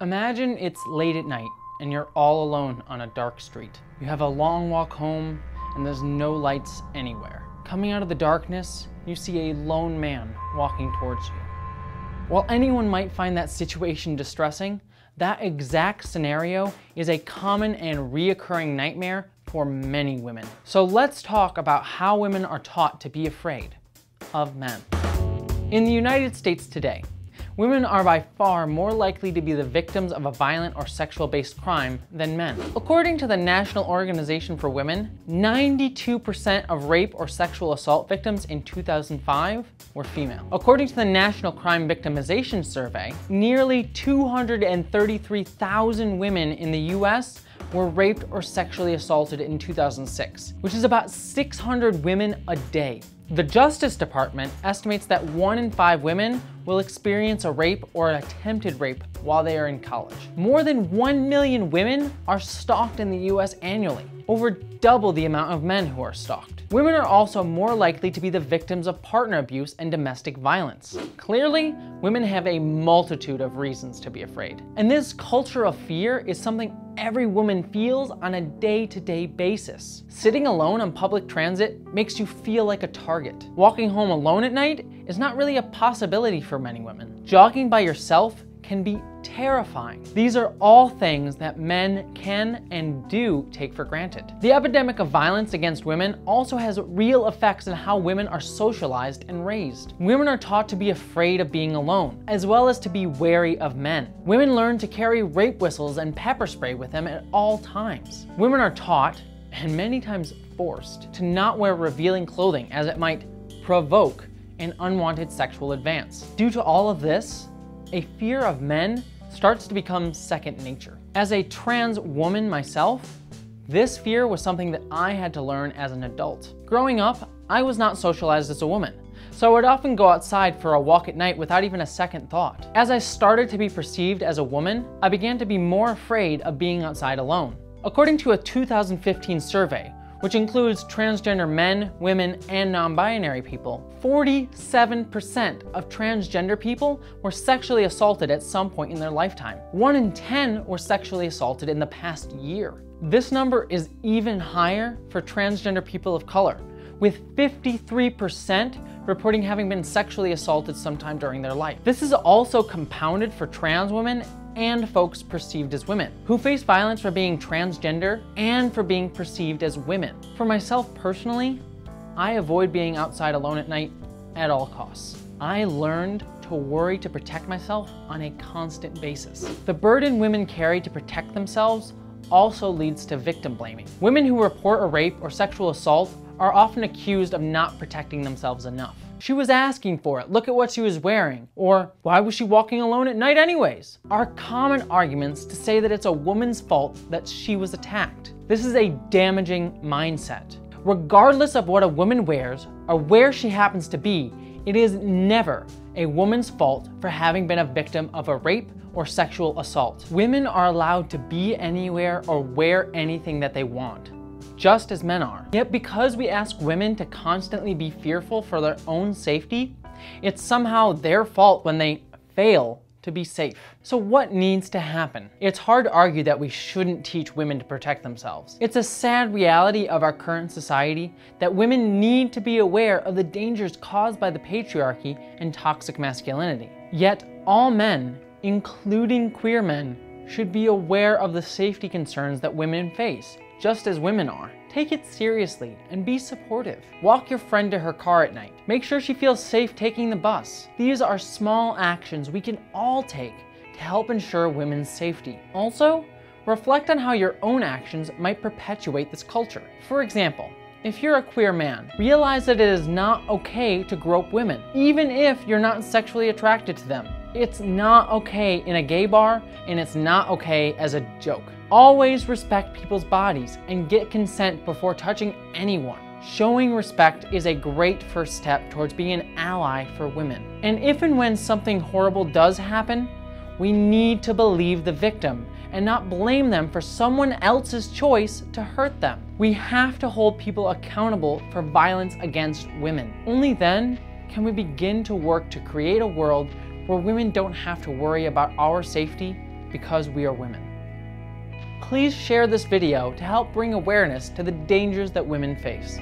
Imagine it's late at night and you're all alone on a dark street. You have a long walk home and there's no lights anywhere. Coming out of the darkness, you see a lone man walking towards you. While anyone might find that situation distressing, that exact scenario is a common and reoccurring nightmare for many women. So let's talk about how women are taught to be afraid of men. In the United States today, women are by far more likely to be the victims of a violent or sexual-based crime than men. According to the National Organization for Women, 92% of rape or sexual assault victims in 2005 were female. According to the National Crime Victimization Survey, nearly 233,000 women in the US were raped or sexually assaulted in 2006, which is about 600 women a day. The Justice Department estimates that 1 in 5 women will experience a rape or an attempted rape while they are in college. More than 1 million women are stalked in the US annually, over double the amount of men who are stalked. Women are also more likely to be the victims of partner abuse and domestic violence. Clearly, women have a multitude of reasons to be afraid. And this culture of fear is something every woman feels on a day-to-day basis. Sitting alone on public transit makes you feel like a target. Walking home alone at night is not really a possibility for many women. Jogging by yourself can be terrifying. These are all things that men can and do take for granted. The epidemic of violence against women also has real effects on how women are socialized and raised. Women are taught to be afraid of being alone, as well as to be wary of men. Women learn to carry rape whistles and pepper spray with them at all times. Women are taught, and many times forced, to not wear revealing clothing as it might provoke an unwanted sexual advance. Due to all of this, a fear of men starts to become second nature. As a trans woman myself, this fear was something that I had to learn as an adult. Growing up, I was not socialized as a woman, so I would often go outside for a walk at night without even a second thought. As I started to be perceived as a woman, I began to be more afraid of being outside alone. According to a 2015 survey, which includes transgender men, women, and non-binary people, 47% of transgender people were sexually assaulted at some point in their lifetime. 1 in 10 were sexually assaulted in the past year. This number is even higher for transgender people of color, with 53% reporting having been sexually assaulted sometime during their life. This is also compounded for trans women and folks perceived as women, who face violence for being transgender and for being perceived as women. For myself personally, I avoid being outside alone at night at all costs. I learned to worry to protect myself on a constant basis. The burden women carry to protect themselves also leads to victim blaming. Women who report a rape or sexual assault are often accused of not protecting themselves enough. She was asking for it, look at what she was wearing, or why was she walking alone at night anyways? Are common arguments to say that it's a woman's fault that she was attacked. This is a damaging mindset. Regardless of what a woman wears or where she happens to be, it is never a woman's fault for having been a victim of a rape or sexual assault. Women are allowed to be anywhere or wear anything that they want, just as men are. Yet because we ask women to constantly be fearful for their own safety, it's somehow their fault when they fail to be safe. So what needs to happen? It's hard to argue that we shouldn't teach women to protect themselves. It's a sad reality of our current society that women need to be aware of the dangers caused by the patriarchy and toxic masculinity. Yet all men, including queer men, should be aware of the safety concerns that women face, just as women are. Take it seriously and be supportive. Walk your friend to her car at night. Make sure she feels safe taking the bus. These are small actions we can all take to help ensure women's safety. Also, reflect on how your own actions might perpetuate this culture. For example, if you're a queer man, realize that it is not okay to grope women, even if you're not sexually attracted to them. It's not okay in a gay bar, and it's not okay as a joke. Always respect people's bodies and get consent before touching anyone. Showing respect is a great first step towards being an ally for women. And if and when something horrible does happen, we need to believe the victim and not blame them for someone else's choice to hurt them. We have to hold people accountable for violence against women. Only then can we begin to work to create a world where women don't have to worry about our safety because we are women. Please share this video to help bring awareness to the dangers that women face.